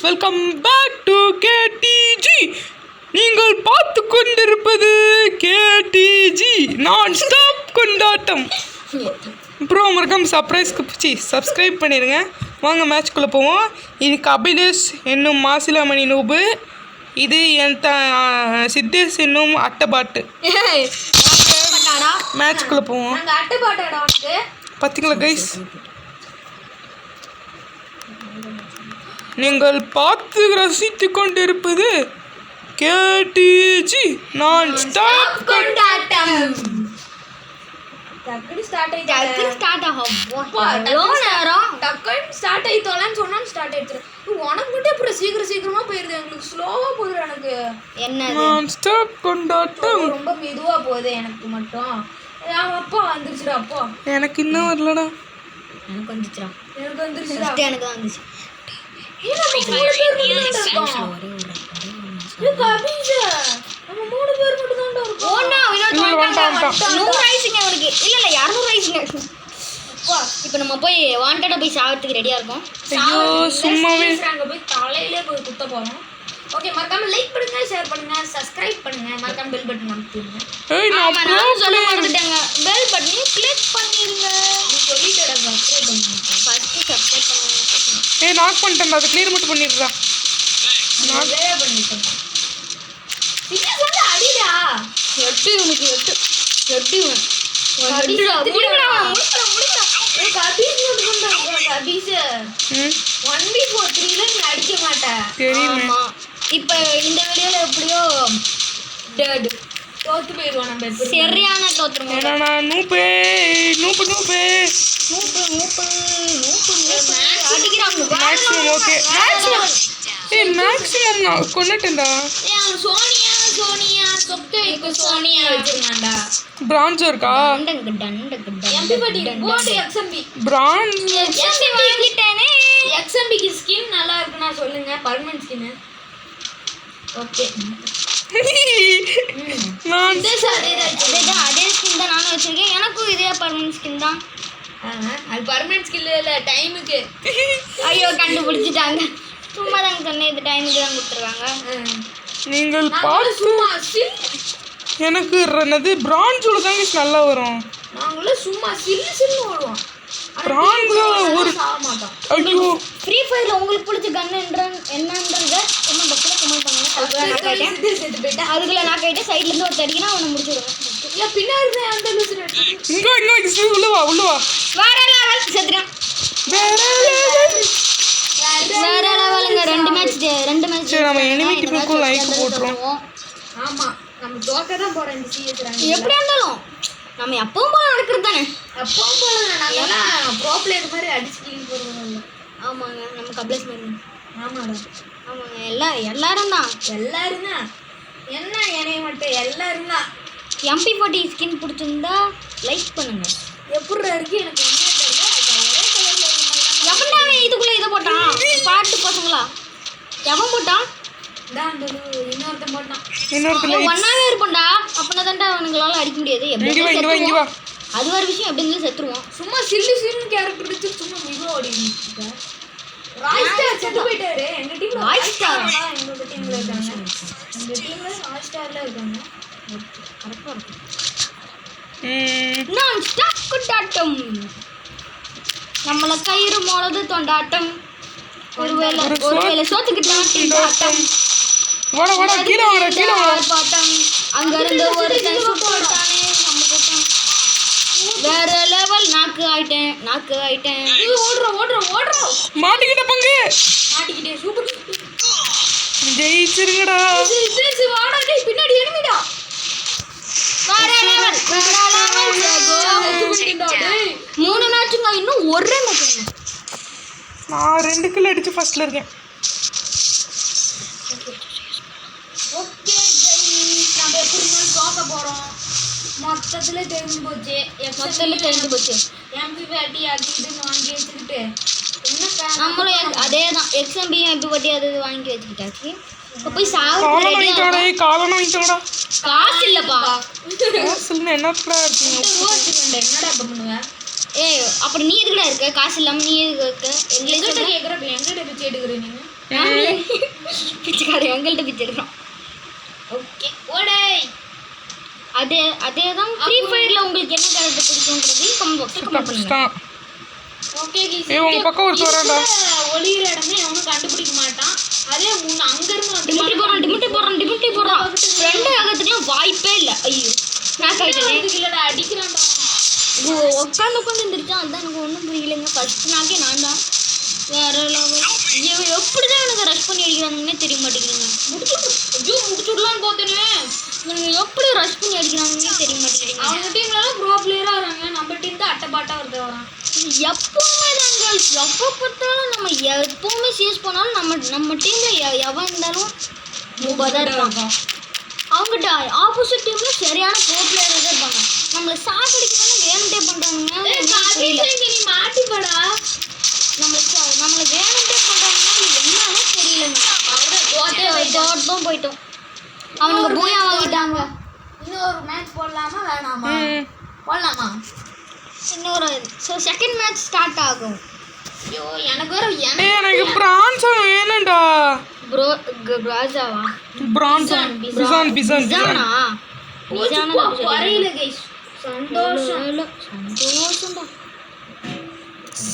Welcome back to KDG. நீங்கள் பார்த்து கொண்டிருப்பது கேடிஜி நான் ஸ்டாப் கொண்டாட்டம். அப்புறம் மறக்காம சப்ஸ்கிரைப் பண்ணிடுங்க. வாங்க மேட்ச்குள்ளே போவோம். இது கபிலேஷ் என்னும் மாசிலாமணி நூபு, இது என் சித்தேஷ் என்னும் அட்டைபாட்டு. மேட்ச்குள்ளே போவோம். பார்த்தீங்களா கைஸ், நீங்கள் பார்த்து ரசித்து கொண்டிருப்பது கேடிஜி நான் ஸ்டாப் கொண்டாட்டம். சீக்கிரமா போயிருது. எங்களுக்கு ஸ்லோவா போகுது. எனக்கு நான் ஸ்டாப் கொண்டாட்டம் ரொம்ப மெதுவா போகுது. எனக்கு மட்டும் அப்பா வந்துருச்சுடா. அப்பா எனக்கு இன்னும் வரலடா. எனக்கு வந்துருச்சுடா. எனக்கு வந்துச்சு. இப்ப நம்ம போய் வாண்டடா போய் சாவறதுக்கு ரெடியா இருக்கோம். சும்மாவே போய் தலையிலே போய் குத்த போறோம். ஓகே, மறக்காம லைக் பண்ணுங்க, ஷேர் பண்ணுங்க, சப்ஸ்கிரைப் பண்ணுங்க, மறக்காம பெல் பட்டன் அமுக்குங்க. நான் சொல்ல மறந்துட்டேங்க, பெல் பட்டனையும் கிளிக் பண்ணிருங்க. நீ சொல்லிட்டடா, சப்ஸ்கிரைப் பண்ணுங்க. ஃபர்ஸ்ட் சப்ஸ்கிரைப் பண்ணுங்க. நாக் பண்ணிட்டேன், அது கிளியர் மட்டும் பண்ணிடுறா. நான் வேற பண்ணிட்டேன். இது வந்து அடிடா. எட்டு உனக்கு எட்டு எட்டு முடிடா. கபீஸ் மட்டும் கொண்டா. கபீஸ் 1v4 நீ அடிக்க மாட்ட. ஆமா. இப்போ இந்த வீடியோல எப்படியோ டெட் தோத்து போயிடுவோம். நம்ம சரியான தோத்துருவோம். நான் நூபே அடிக்கிறாங்க. மேக்ஸிமம் ஓகே, மேக்ஸிமம் நான் கொண்டுட்டேன்டா. சோனியா சொக்கே இக்கு சோனியா வச்சிருக்கான்டா. பிரான்ஸ் இருக்கா? எம்பிபடி போட் எக்ஸ்எம்பி பிரான்ஸ் எக்ஸ்எம்பி வாங்கிட்டேனே. எக்ஸ்எம்பிக்கு ஸ்கின் நல்லா இருக்குனா சொல்லுங்க, பர்மனன்ட் ஸ்கின். ஓகே, நான் அதே ஸ்கின் தான் நானும் வச்சிருக்கேன். எனக்கும் இதே பர்மனன்ட் ஸ்கின் தான். அது பர்மனன்ட் ஸ்கின் இல்ல, டைமுக்கு. ஐயோ, கண்டுபிடிச்சிட்டாங்க. சும்மா தாங்க சொன்னேன், இது டைமுக்கு தான் கொடுத்துருக்காங்க. நீங்கள் பார்த்து எனக்கு என்னது பிரான்ஸோட தாங்க நல்லா வரும். நாங்கள சும்மா சில்லு ஓடுவோம். பிரான்ஸ்ல ஒரு ஐயோ ஃப்ரீ ஃபயர்ல உங்களுக்கு பிடிச்ச கன் என்னன்றத கமெண்ட் பாக்ஸ்ல கமெண்ட் பண்ணுங்க. அதுக்குள்ள நான் கேட்ட சைடுல இருந்து ஒரு தடினா அவனை முடிச்சிடுவேன். இல்ல பின்னாடி அந்த லூசுல இங்க உள்ள வா வேற லெவல் செத்துறேன். வேற லெவலுங்க. ரெண்டு மேட்ச் சரி, நம்ம எனிமி டீமுக்கு லைக் போட்றோம். ஆமா, நம்ம தோக்க தான் போறோம் இந்த சிஎஸ் ரன். எப்படி இருந்தாலும் நம்ம எப்பவும் போல நடக்கிறது தானே. எப்பவும் போல நாங்கலாம் ப்ரோ பிளேயர் மாதிரி அடிச்சு கில் போடுறோம். ஆமாங்க, நம்ம கப்ளேஸ் மாதிரி. ஆமாடா, ஆமாங்க. எல்லாரும் தான் என்ன என்னைய மட்டும் எல்லாரும் தான். MP40 ஸ்கின் பிடிச்சிருந்தா லைக் பண்ணுங்க. எப்படி இருக்கு எனக்கு என்ன தெரியல. எவன்டாவே இதுக்குள்ள இதை போட்டான்? பாட்டு பசங்களா எவன் போட்டான்? இன்னொருத்தன் போட்டான். ஒன்னாவே இருப்போம்டா. அப்படின்னா தான்டா அவனுங்களால அடிக்க முடியாது. இங்க வா. அது ஒரு விஷயம். எப்படி இருந்தாலும் செத்துருவோம். சும்மா சில்லு கேரக்டர் எடுத்து சும்மா மிகோ ஓடிட்டு ராய்ஸ்டார் செத்து போயிட்டாரு. எங்க டீம்ல ராய்ஸ்டார் எங்க டீம்ல இருக்காங்க. எங்க டீம்ல ராய்ஸ்டார்ல இருக்காங்க. கரெக்ட்டா இருக்கு. நான் ஸ்டாப் கொண்டாட்டம். நம்மள கயிறு மோளது தொண்டாட்டம். ஒருவேளை சோத்துக்கிட்டு ஆட்டம். வாடா கீழ பாட்டம். அங்க இருந்து ஒரு சுட்டானே நம்ம போட்டோம். வேற லெவல். நாக்கு ஆயிட்டேன். ஓடுறோம். மாட்டிக்கிட்ட பங்கு. மாட்டிக்கிட்டே சூப்பர். ஜெயிச்சிருங்கடா. வாடா டேய், பின்னாடி எனிமிடா. வேற லெவல். 3 மேட்ச்ங்க. இன்னும் ஒரே மேட்ச்ங்க. நான் 2 கில் அடிச்சு ஃபர்ஸ்ட்ல இருக்கேன். ஓகே गाइस, நம்ம எப்படி இருந்தாலும் தோக்க போறோம். மொத்தத்துல தெரிஞ்சு போச்சு. MP40 ஆக்கிட்டு வாங்கி வச்சுக்கிட்டு நம்மளும் அதே தான். XMB MP40 அது வாங்கி வச்சுக்கிட்டாச்சு. இப்போ போய் சாவு காலன வாங்கிட்டோடா. காசு இல்லப்பா. காசுன்னு என்னடா இருக்கீங்க? என்னடா பண்ணுவ? ஏய், அப்படி நீ எதுக்குடா இருக்க? காசு இல்லாம நீ எதுக்கு இருக்க? எங்ககிட்ட கேக்குறப்ப எங்ககிட்ட பிச்சை எடுக்குற நீங்க? பிச்சைக்கார எங்கள்கிட்ட பிச்சை எடுக்கிறோம். ஓகே ஓடே. அதே தான் ஃப்ரீ ஃபயரில் உங்களுக்கு என்ன கேரக்டர் பிடிக்கும்ன்றது கமெண்ட் பாக்ஸில் கமெண்ட் பண்ணுங்க. Okay keys. உங்க பக்கம் ஒருத்தர் வரான்டா. ஒளியிற இடமே அவனும் கண்டுபிடிக்க மாட்டான். அதே முன்ன அங்க இருந்து டிமிட்டி போடுறான் ஃப்ரெண்டு ஆகிறதுக்குலாம் வாய்ப்பே இல்லை. ஐயோ நான் ஆகிட்டேன். இல்லடா அடிக்கிறான்டா. உட்காந்து இருந்துருச்சான். அதுதான் எனக்கு ஒன்றும் புரியலைங்க. ஃபர்ஸ்ட் நாக்கே நான் தான் வேற லெவல். எப்படிதான் எனக்கு ரஷ் பண்ணி அடிக்கிறாங்கன்னே தெரிய மாட்டேங்குதுங்க. முடிச்சுடலான்னு பார்த்தேனே. இவங்க எப்படி ரஷ் பண்ணி அடிக்கிறாங்கன்னே தெரிய மாட்டேங்குதுங்க. அவங்க டீம்லாம் ப்ரோ பிளேயரா வராங்க. நம்ம டீம் தான் அட்டப்பாட்டா வருது வரான். எப்பவுமே தாங்க எப்போ பார்த்தாலும் நம்ம எப்பவுமே சீஸ் பண்ணாலும் நம்ம டீமில் எவன் இருந்தாலும் மூவாக தான் இருப்பாங்க. அவங்ககிட்ட ஆப்போசிட் டீம்ல சரியான ப்ரோ பிளேயர் தான் இருப்பாங்க. நம்மளை சாட் அடிக்கணும்னு வேணுட்டே பண்ணுறாங்க. நீ மாட்டிப்படா. நம்மளை வேணுட்டே பண்ணுறாங்கன்னா என்னன்னு தெரியலங்க. தோட்டம் போயிட்டோம். அவனுங்க பூயா வாங்கிட்டாங்க. இன்னொரு மேட்ச் போடலாமா வேணாமா? போடலாமா? இன்னொரு செகண்ட் மேட்ச் ஸ்டார்ட் ஆகும். ஐயோ எனக்கு வேற எனக்கு பிரான்ஸ் வேணும்டா. ராஜாவா பிரான்சன் பிசான் பிசானா வரையில கைஸ்.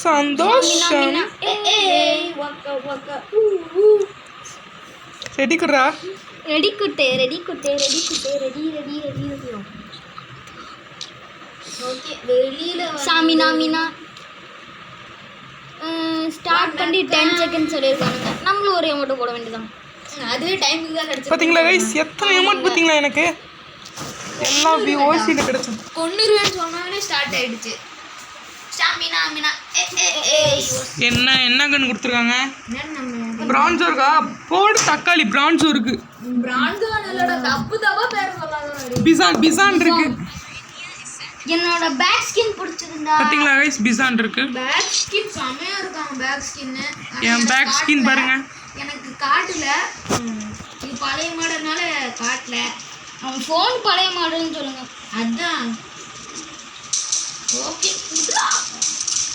சந்தோஷம். வக்க வக்க ரெடி குறா. ரெடி குட்டே. ஓகே வெளியில சாமினா மீனா ஸ்டார்ட் பண்ணி 10 செகண்ட் சொல்லியிருக்கானுங்க. நம்மளும் ஒரு அமௌண்ட் போட வேண்டியதான். அதுவே டைமுக்கு தான் கிடைச்சது. பாத்தீங்களா கைஸ் எத்தனை அமௌண்ட் பாத்தீங்களா? எனக்கு எல்லா ஓசில கிடைச்சது. கொன்னுருவேன்னு சொன்னானே ஸ்டார்ட் ஆயிடுச்சு. சாமினா மீனா என்ன கன் கொடுத்துருக்காங்க? நம்ம பிரான்ஸ் இருக்கா? போடு தக்காளி பிரான்ஸ் இருக்கு. பிராண்ட் இல்லடா தப்பு பேர் சொல்லாதடா. பிசான் இருக்கு. என்னோட பேக் ஸ்கின் பிடிச்சிருந்தா பாத்தீங்களா கைஸ் பிசான் இருக்கு. பேக் ஸ்கின் செமையா இருக்காங்க. பேக் ஸ்கின் என் பேக் ஸ்கின் பாருங்க. எனக்கு காட்டல. இது பழைய மாடல்னால காட்டல. அவன் ஃபோன் பழைய மாடல்னு சொல்லுங்க. அதான் ஓகே.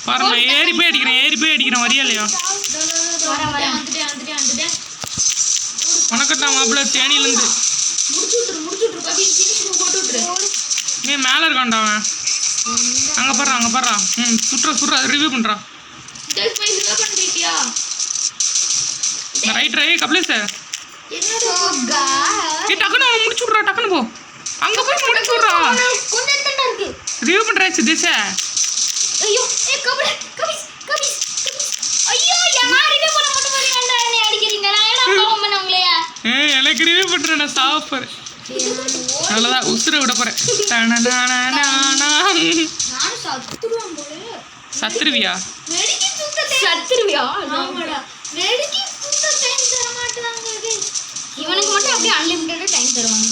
பாருங்க ஏறி போய் அடிக்கிறேன் வரியா இல்லையா? வந்துட்டேன். உனக்கட்டா மாப்பிள்ள தேனியிலேருந்து முடிச்சுட்ரு கபி ஃபினிஷிங் போட்டு விட்டுரு. நீ மேலே இருக்கான்டா அவன். அங்கே பாடுறா. சுட்றா ரிவ்யூ பண்ணுறா. ஜஸ்ட் போய் ரிவ்யூ பண்ணிட்டியா? ரைட் கப்ளேஸ் என்னடா டக்குன்னு அவனை முடிச்சு விட்றா. டக்குன்னு போ அங்கே போய் முடிச்சு விட்றா. கொஞ்சம் தண்டா இருக்கு. ரிவ்யூ பண்ணுறா சிதேஷ. ஐயோ கபி ஐயோ யார் ரிவ்யூ பண்ண மட்டும் போறீங்கடா. என்னை அடிக்கிறீங்க. நான் என்ன பாவம் பண்ண உங்களையா? எனக்கு ரிவ்யூ பண்ணுறேன். நான் சாப்பிட்றேன். அவ்வளோதான் உசுரை விட போகிறேன். நானும் சத்துருவேன் போல. சத்துருவியா? சத்துருவியா? ஆமாடா மெடிக்கல் சுத்த டைம் தர மாட்டாங்க. இவனுக்கு மட்டும் அப்படியே அன்லிமிட்டடாக டைம் தருவாங்க.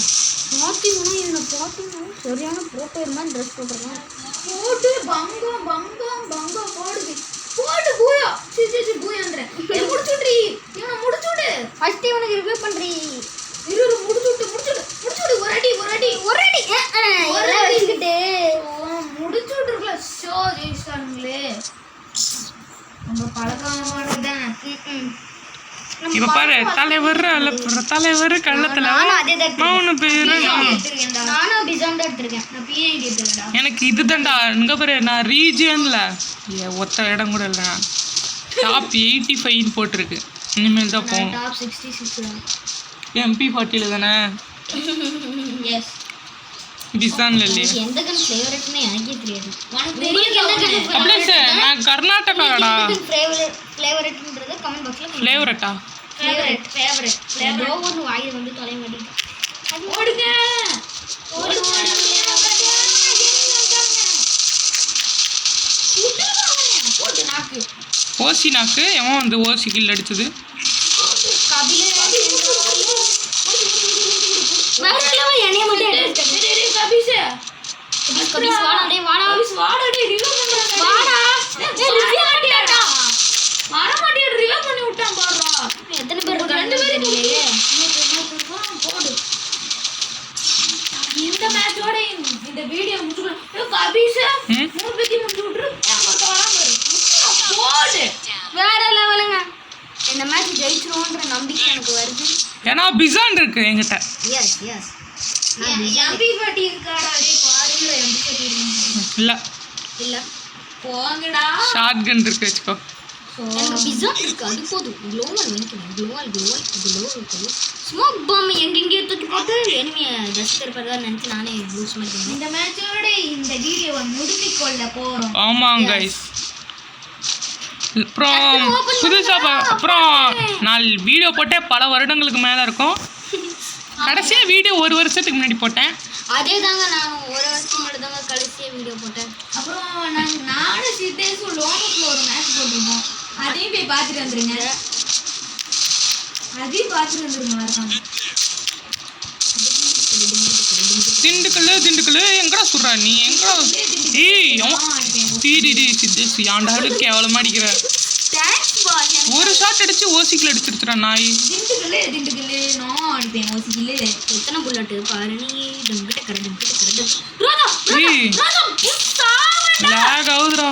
பார்த்தீங்கன்னா இவனை பார்த்தீங்கன்னா சரியான ப்ரோப்பர் மாதிரி ட்ரெஸ் போட்டுருக்கான். போட்டு பங்கம் போடு பூயா. சிசி பூயான்றேன். முடிச்சுட்றீ. இவனை முடிச்சுடு. ஃபர்ஸ்ட் இவனுக்கு ரிவ்யூ பண்றீ. இரு முடிச்சுடு. ஒரு அடி வச்சுக்கிட்டு முடிச்சுட்ருக்கல. ஷோ ஜெயிச்சானுங்களே. நம்ம பழக்கமானதான். இப்ப பாரு தலைவர் கள்ளத்துல மௌன பேரு. நானும் பிசான் தான் எடுத்திருக்கேன். நான் பிஐடி எடுத்துக்கடா. எனக்கு இதுதான்டா. இங்க பாரு நான் ரீஜியன்ல ஒத்த இடம் கூட இல்லை. டாப் 85 போட்டிருக்கு. இனிமேல் தான் போகும். டாப் 66 MP40 தானே? எஸ். பிசான்ல இல்லையே. எந்த கன் ஃபேவரட்னு எனக்கே தெரியாது. உங்களுக்கு என்ன கன் கப்ளேஷ் நான் கர்நாடகாடா. ஃபேவரட்ன்றது கமெண்ட் பாக்ஸ்ல ஃப்ளேவரட்டா? ஃபேவரட் ஏதோ ஒன்று வாயில் வந்து தொலை மாட்டேங்குது. ஓடுங்க. போட்டு நாக்கு. ஓசி நாக்கு எவன் வந்து ஓசி கில் அடிச்சது? என்னைய மட்டும் கபீஸ் வாடா ரிவ்யூ பண்றாங்க. வாடா வரமாட்டியா ரிவ்யூ பண்ணி விட்டான் பாருடா. எத்தனை பேர் ரெண்டு பேரும் தெரியலையே. போடு. இந்த மேட்சோட இந்த வீடியோ முடிச்சுக்கலாம். கபீஸ் 3 பேத்தி முடிச்சு விட்டுரு. வராம போடு. வேற லெவலுங்க. இந்த மேட்ச் ஜெயிச்சிரும் நம்பிக்கை எனக்கு வருது. ஏன்னா பிசான் இருக்கு என்கிட்ட. எஸ் எஸ் MP40 இருக்காடா டேய் பாருங்கடா MP40 இருக்கு இல்ல இல்ல போங்கடா ஷார்ட் கன் இருக்கு வச்சுக்கோ. எனக்கு பிஸா இருக்கு அது போதும். குளோவல் வாங்கிக்கணும். குளோவல் ஸ்மோக் பாம் எங்கெங்கேயோ தூக்கி போட்டு எனிமியை ஜஸ்ட் இருப்பதா நினச்சி நானே லூஸ் மாதிரி பண்ணேன். இந்த மேட்சோட இந்த வீடியோவை முடித்துக் கொள்ள போறோம். ஆமாம் கைஸ். அப்புறம் புதுசாக அப்புறம் நான் வீடியோ போட்டே பல வருடங்களுக்கு மேலே இருக்கும். கடைசியாக வீடியோ 1 வருஷத்துக்கு முன்னாடி போட்டேன். அதே தாங்க நான் 1 வருஷத்துக்கு முன்னாடி தாங்க கடைசியாக வீடியோ போட்டேன். அப்புறம் நானும் சித்தேஷும் லோனுக்குள்ள ஒரு மேட்ச் போட்டிருக்கோம். அதையும் போய் பார்த்துட்டு வந்துருங்க. அதையும் பார்த்துட்டு வந்துருங்க வரணும். திண்டுக்கல் எங்கடா சொல்றா நீ எங்கடா? ஏய் தீடி சித்தேஷ் ஏன்டா கேவலமா அடிக்கிற? ஒரு ஷாட் அடிச்சு ஓசிக்கில் அடிச்சிருச்சுடா நாய். திண்டுக்கல் நான் அடிப்பேன் ஓசிக்கில். எத்தனை புல்லட்டு பாரு நீ. லாக் ஆகுதுடா.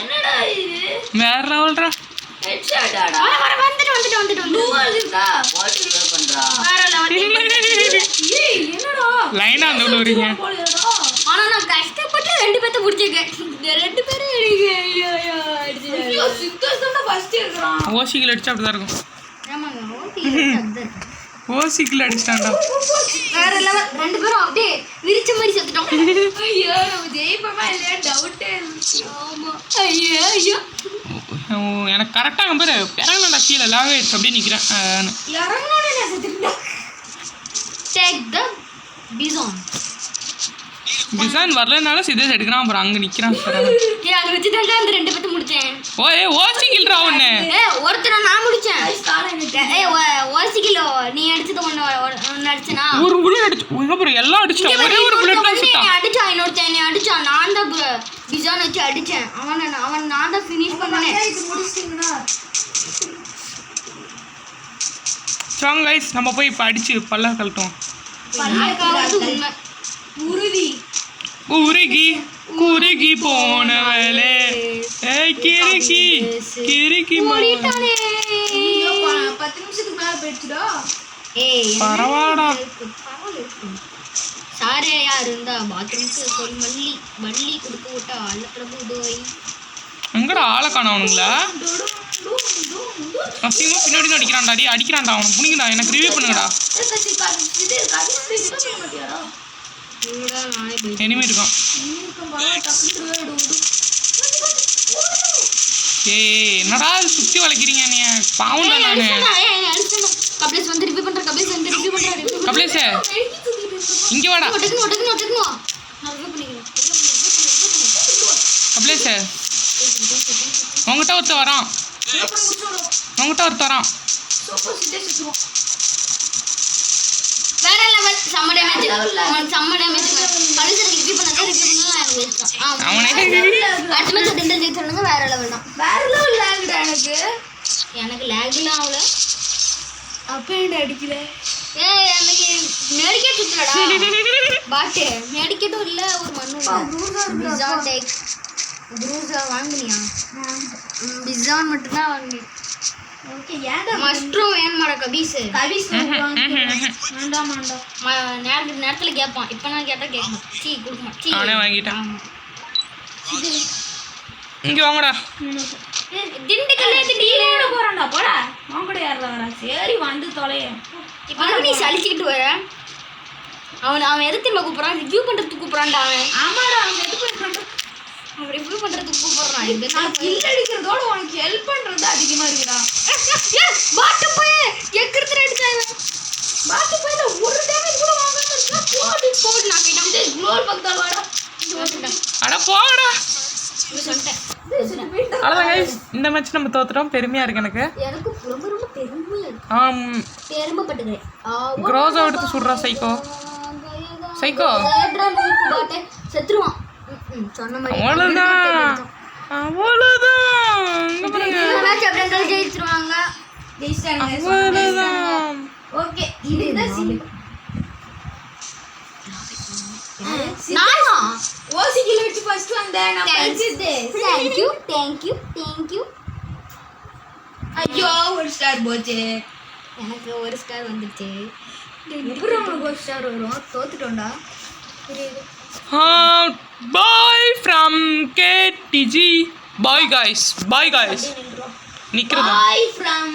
என்னடா இது வேற லெவல்டா. ஹெட்ஷாட்டாடா வந்துட்டு டூவல் இருக்கா போட்டு ரிவே பண்றா. ஏய் என்னடா லைனா அந்த உள்ள வரீங்க. ஆனா நான் கஷ்டப்பட்டு 2 பேத்த புடிச்சிருக்கேன். 2 பேரும் ஐயோ சித்தேஷ் தான் ஃபர்ஸ்ட் இருக்கறான். ஓசிக்கில் அடிச்சா அப்படிதான் இருக்கும். ஆமாங்க ஓகே. ஓசிக்கில் அடிச்சிட்டான்டா. வேற லெவல். 2 பேரும் அப்படியே விரிச்ச மாதிரி செத்துட்டோம். ஐயோ நம்ம ஜெயிப்போமா இல்லையா டவுட்டே இருந்துச்சு. ஆமா ஐயோ எனக்கு கரெக்டாக அங்கே பேர் இறங்கணும்டா கீழே லாக் ஆயிடுச்சு அப்படியே நிற்கிறேன். இறங்கணும்னு நான் செத்துட்டேன். டேக் த பிசான். பிசான் வரலனால சித்தேஷ் எடுக்கிறான். அப்புறம் அங்கே நிற்கிறான். அதை வச்சு தான் அந்த 2 பேத்த முடிச்சேன். ஓசிக்கில்ரா ஒன்று. ஒருத்தரை நான் முடிச்சேன். ஓசிக்கிலோ நீ அடிச்சது ஒன்று அடிச்சனா? ஒரு புல்லட் அடிச்சு அப்புறம் எல்லாம் அடிச்சிட்டான். ஒரே ஒரு புல்லட் தான் சுட்டான். அடிச்சான் இன்னொருத்தன் என்னை அடிச்சான். நான் தான் பிசான் வச்சு அடிச்சேன். அவன் நான் தான் ஃபினிஷ் பண்ணேன். இது முடிச்சிட்டீங்களா? ஸ்ட்ராங் கைஸ் நம்ம போய் இப்போ அடிச்சு பல்லா கழட்டும். உண்மை உறுதி உருகி குறுகி போனவளே கிறுக்கி மூடிட்டானே. 10 நிமிஷத்துக்கு மேல போயிடுச்சுடா. பரவாடா. சாரையா இருந்தா பாத்ரூமுக்கு சொல் மல்லி கொடுக்க விட்டா அல்ல பிரபு தோய். எங்கடா ஆளை காணோம் அவனுங்களா? அசிங்கமா பின்னாடி அடிக்கிறான்டா. அடிக்கிறான்டா அவனை புனிங்கடா. எனக்கு ரிவ்யூ பண்ணுங்கடா. எனிமே இருக்கான். ஏய் என்னடா சுத்தி வளைக்கிறீங்க நீ? பாவம் தான் நானு. கபிலேஷ் இங்க வாடா. கபிலேஷ் உங்ககிட்ட ஒருத்த வரான். வேற லெவல். செம்ம டேமேஜ். கடைசி ரிவ்யூ பண்ணதே எனக்கு வேஸ்ட் தான். அவனே அடுத்த மேட்ச் டிண்டல் சொல்லுங்க. வேற லெவல் தான். வேற லெவல் லாக்டா எனக்கு லேக்லாம் ஆகல. அப்ப என்ன அடிக்கல? எனக்கு மெடிக்கேட் சுத்தலடா. பாட்டு மெடிக்கேட்டும் இல்ல ஒரு மண்ணும் பிசான் டேக். ப்ரூஸா வாங்குனியா? பிசான் மட்டும் தான் வாங்குனேன். ஓகே ஏன்டா மஸ்ட்ரூம் வேணுமாடா கபீஸ்? வேண்டாம் நேரத்துல கேட்பான். இப்போ நான் கேட்டா கேட்கணும். கொடுக்க அவனே வாங்கிட்டான். இங்க வாங்கடா. திண்டுக்கல்ல போறான்டா. போடா அவன் கூட யாரா வரா? சரி வந்து தொலைய. இப்போ நீ சலிச்சுக்கிட்டு வர. அவன் எதுக்கு நம்ம கூப்பிட்றான்? ரிவ்யூ பண்ணுறதுக்கு கூப்பிட்றான்டா அவன். ஆமாடா அவன் எது பண்ணுறான்? அவன் ரிவ்யூ பண்ணுறதுக்கு கூப்பிட்றான். கில் அடிக்கிறதோட உனக்கு ஹெல்ப் பண்ணுறது அதிகமாக இருக்குடா. பாட்டு போய் எக்கிறதுல அடிச்சாங்க. பாட்டு போய் ஒரு டேமேஜ் கூட வாங்காம இருக்கா? போடு நான் போயிட்டான். குளோல் பக்தால் வாடா. அட போங்கடா. சொல்லிட்டேன். அவ்வளோதான் கைஸ். இந்த மேட்ச் நம்ம தோத்துட்டோம். பெருமையா இருக்கு எனக்கு. எனக்கு ரொம்ப ரொம்ப பெருமையா இருக்கு. பெருமைப்பட்டுக்கிறேன். க்ரோஸா எடுத்து சுடுறா சைக்கோ. பாட்டு செத்துருவான். சொன்ன மாதிரி அவ்வளோதான். ஜெயிச்சிருவாங்க. அவ்வளோதான். ஓகே இதுதான் சிம்பிள். நானா ஓசிக்கில வச்சு ஃபர்ஸ்ட் வந்தேன். நான் படிச்சது. Thank you. ஒரு ஸ்டார் போச்சு. எனக்கு ஒரு ஸ்டார் வந்துச்சு. எப்படி உங்களுக்கு ஒரு ஸ்டார் வரும்? தோத்துட்டோம்டா. புரியுது. Bye from KTG. Bye guys, bye guys. நிக்கிறதா Bye from